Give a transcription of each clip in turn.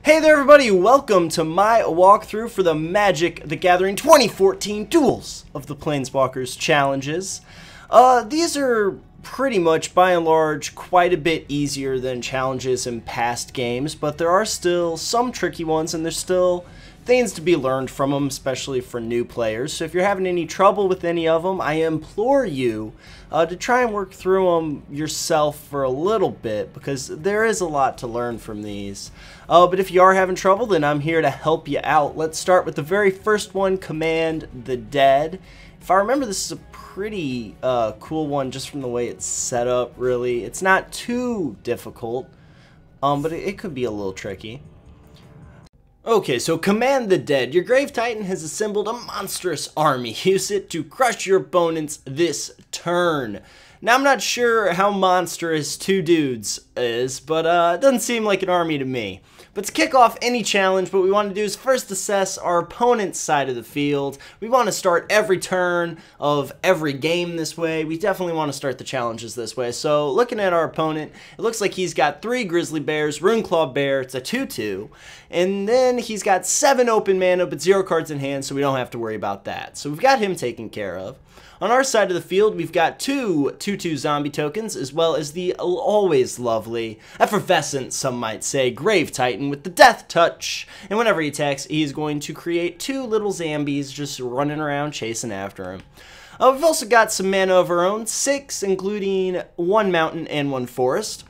Hey there everybody, welcome to my walkthrough for the Magic the Gathering 2014 Duels of the Planeswalkers challenges. These are pretty much, by and large, quite a bit easier than challenges in past games, but there are still some tricky ones and there's still things to be learned from them, especially for new players. So if you're having any trouble with any of them, I implore you to try and work through them yourself for a little bit, because there is a lot to learn from these. But if you are having trouble, then I'm here to help you out. Let's start with the very first one, Command the Dead. If I remember, this is a pretty cool one just from the way it's set up, really. It's not too difficult, but it could be a little tricky. Okay, so Command the Dead. Your Grave Titan has assembled a monstrous army. Use it to crush your opponents this turn. Now, I'm not sure how monstrous two dudes is, but it doesn't seem like an army to me. But to kick off any challenge, what we want to do is first assess our opponent's side of the field. We want to start every turn of every game this way. We definitely want to start the challenges this way. So looking at our opponent, it looks like he's got 3 Grizzly Bears, Runeclaw Bear, it's a 2/2. And then he's got 7 open mana, but 0 cards in hand, so we don't have to worry about that. So we've got him taken care of. On our side of the field, we've got 2 2/2 zombie tokens, as well as the always lovely, effervescent, some might say, Grave Titan with the Death Touch. And whenever he attacks, he's going to create 2 little zombies just running around chasing after him. We've also got some mana of our own, 6, including 1 mountain and 1 forest.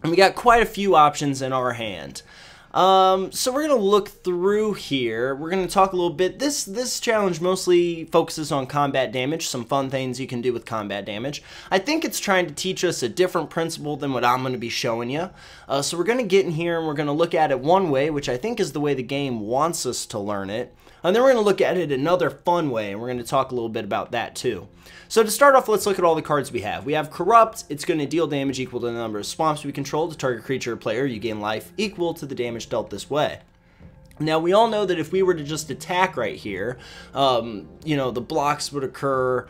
And we got quite a few options in our hand. So we're going to look through here. We're going to talk a little bit. This challenge mostly focuses on combat damage, some fun things you can do with combat damage. I think it's trying to teach us a different principle than what I'm going to be showing you. So we're going to get in here and we're going to look at it one way, which I think is the way the game wants us to learn it. And then we're going to look at it another fun way, and we're going to talk a little bit about that too. So to start off, let's look at all the cards we have. We have Corrupt. It's going to deal damage equal to the number of swamps we control to target creature or player. You gain life equal to the damage dealt this way. Now, we all know that if we were to just attack right here, you know, the blocks would occur.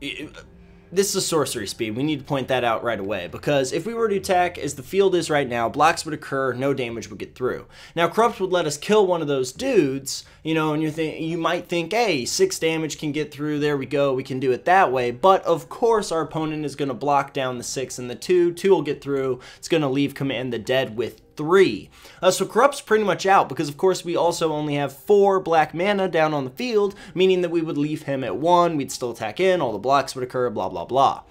This is a sorcery speed. We need to point that out right away, because if we were to attack as the field is right now, blocks would occur, no damage would get through. Now, Corrupt would let us kill one of those dudes, you know, and you might think, hey, 6 damage can get through, there we go, we can do it that way. But of course, our opponent is going to block down the 6 and the 2. 2 will get through. It's going to leave Command the Dead with 3. So Corrupt's pretty much out, because of course we also only have 4 black mana down on the field, meaning that we would leave him at 1, we'd still attack in, all the blocks would occur, blah blah blah.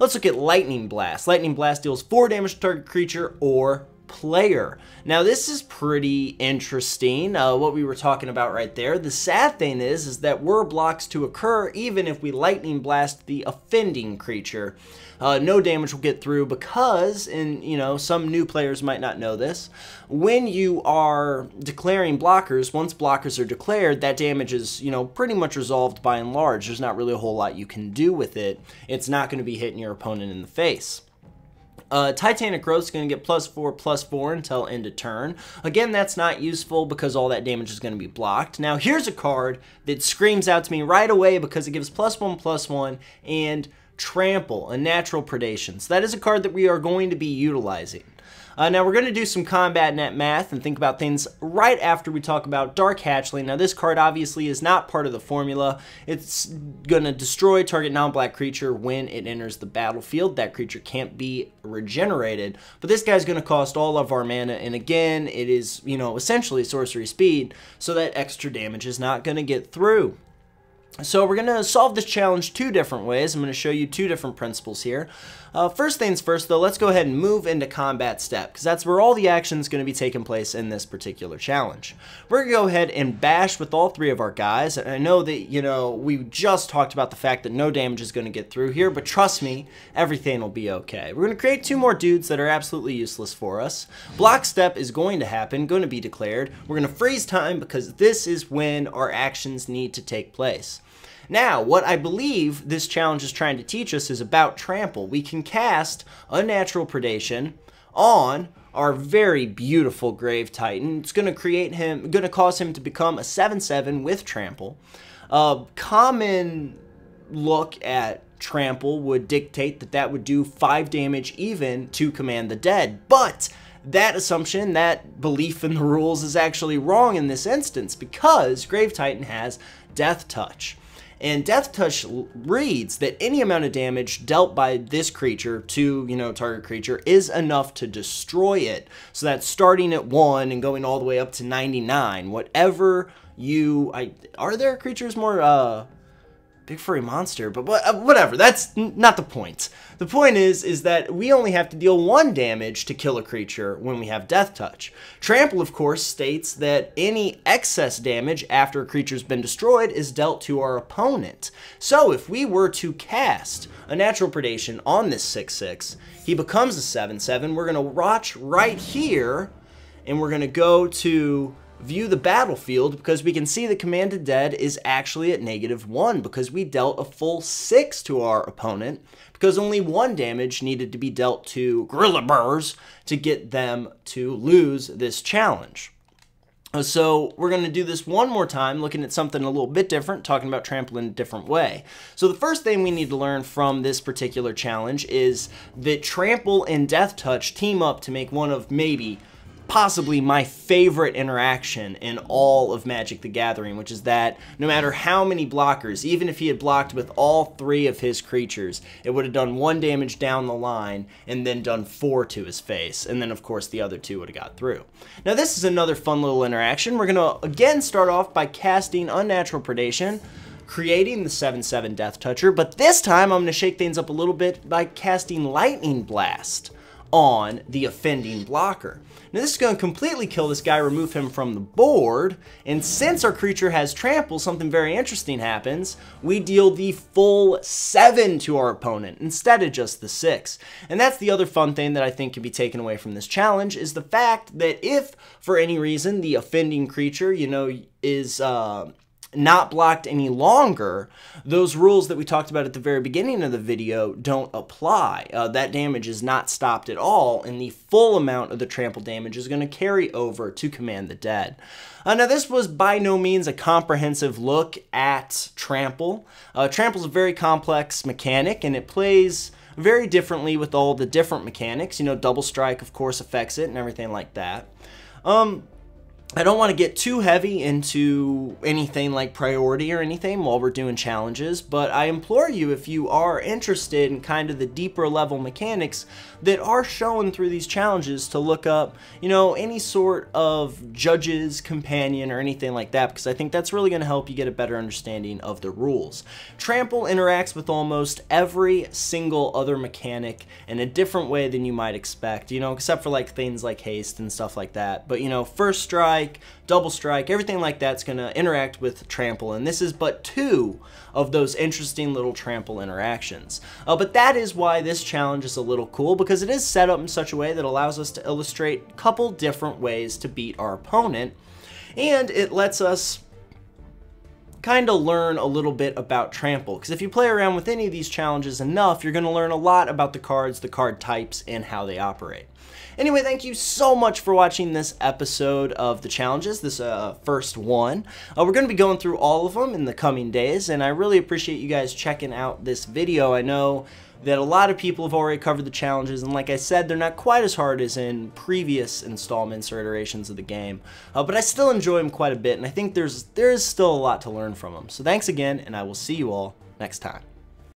Let's look at Lightning Blast. Lightning Blast deals 4 damage to target creature or player. Now this is pretty interesting, what we were talking about right there. The sad thing is that were blocks to occur, even if we Lightning Blast the offending creature, no damage will get through, because, and you know, some new players might not know this, when you are declaring blockers, once blockers are declared, that damage is, you know, pretty much resolved by and large. There's not really a whole lot you can do with it. It's not going to be hitting your opponent in the face. Titanic Growth is going to get +4/+4 until end of turn. Again, that's not useful because all that damage is going to be blocked. Now, here's a card that screams out to me right away because it gives +1/+1 and Trample, a natural predation. So that is a card that we are going to be utilizing. Now, we're going to do some combat net math and think about things right after we talk about Dark Hatchling. Now, this card obviously is not part of the formula. It's going to destroy target non-black creature when it enters the battlefield. That creature can't be regenerated, but this guy's going to cost all of our mana, and again, it is, you know, essentially sorcery speed, so that extra damage is not going to get through. So we're going to solve this challenge 2 different ways. I'm going to show you 2 different principles here. First things first, though, let's go ahead and move into combat step, because that's where all the action is going to be taking place in this particular challenge. We're going to go ahead and bash with all 3 of our guys. And I know that, you know, we just talked about the fact that no damage is going to get through here, but trust me, everything will be okay. We're going to create 2 more dudes that are absolutely useless for us. Block step is going to happen, going to be declared. We're going to freeze time, because this is when our actions need to take place. Now, what I believe this challenge is trying to teach us is about Trample. We can cast Unnatural Predation on our very beautiful Grave Titan. It's going to cause him to become a 7/7 with Trample. Common look at Trample would dictate that that would do 5 damage even to Command the Dead, but that assumption, that belief in the rules is actually wrong in this instance because Grave Titan has Death Touch. And Death Touch reads that any amount of damage dealt by this creature to, target creature is enough to destroy it. So that's starting at 1 and going all the way up to 99. Whatever are there creatures more, big furry monster, but whatever, that's not the point. The point is that we only have to deal 1 damage to kill a creature when we have Death Touch. Trample, of course, states that any excess damage after a creature's been destroyed is dealt to our opponent. So if we were to cast a Natural Predation on this 6/6, he becomes a 7/7, we're going to watch right here, and we're going to go to view the battlefield because we can see the Commanded Dead is actually at -1 because we dealt a full 6 to our opponent because only 1 damage needed to be dealt to Gorilla Burrs to get them to lose this challenge. So we're going to do this one more time, looking at something a little bit different, talking about Trample in a different way. So the first thing we need to learn from this particular challenge is that Trample and Death Touch team up to make one of possibly my favorite interaction in all of Magic the Gathering, which is that no matter how many blockers, even if he had blocked with all 3 of his creatures, it would have done 1 damage down the line and then done 4 to his face, and then of course the other 2 would have got through. Now this is another fun little interaction. We're going to again start off by casting Unnatural Predation, creating the 7/7 Death Toucher, but this time I'm going to shake things up a little bit by casting Lightning Blast on the offending blocker. Now this is going to completely kill this guy, remove him from the board, and since our creature has Trample, something very interesting happens. We deal the full 7 to our opponent instead of just the 6. And that's the other fun thing that I think can be taken away from this challenge, is the fact that if, for any reason, the offending creature, is not blocked any longer, those rules that we talked about at the very beginning of the video don't apply. That damage is not stopped at all, and the full amount of the trample damage is going to carry over to Command the Dead. Now this was by no means a comprehensive look at Trample. Trample is a very complex mechanic, and it plays very differently with all the different mechanics. Double Strike, of course, affects it and everything like that. I don't want to get too heavy into anything like priority or anything while we're doing challenges, but I implore you, if you are interested in kind of the deeper level mechanics that are shown through these challenges, to look up, any sort of judge's companion or anything like that, because I think that's really going to help you get a better understanding of the rules. Trample interacts with almost every single other mechanic in a different way than you might expect, except for like things like haste and stuff like that. But First Strike, Double Strike, everything like that's going to interact with Trample, and this is but 2 of those interesting little Trample interactions. But that is why this challenge is a little cool, because it is set up in such a way that allows us to illustrate a couple different ways to beat our opponent, and it lets us kind of learn a little bit about Trample, because if you play around with any of these challenges enough, you're going to learn a lot about the cards, the card types, and how they operate. Anyway, thank you so much for watching this episode of the challenges, this first one. We're going to be going through all of them in the coming days, and I really appreciate you guys checking out this video. I know that a lot of people have already covered the challenges, and like I said, they're not quite as hard as in previous installments or iterations of the game, but I still enjoy them quite a bit, and I think there is still a lot to learn from them. So thanks again, and I will see you all next time.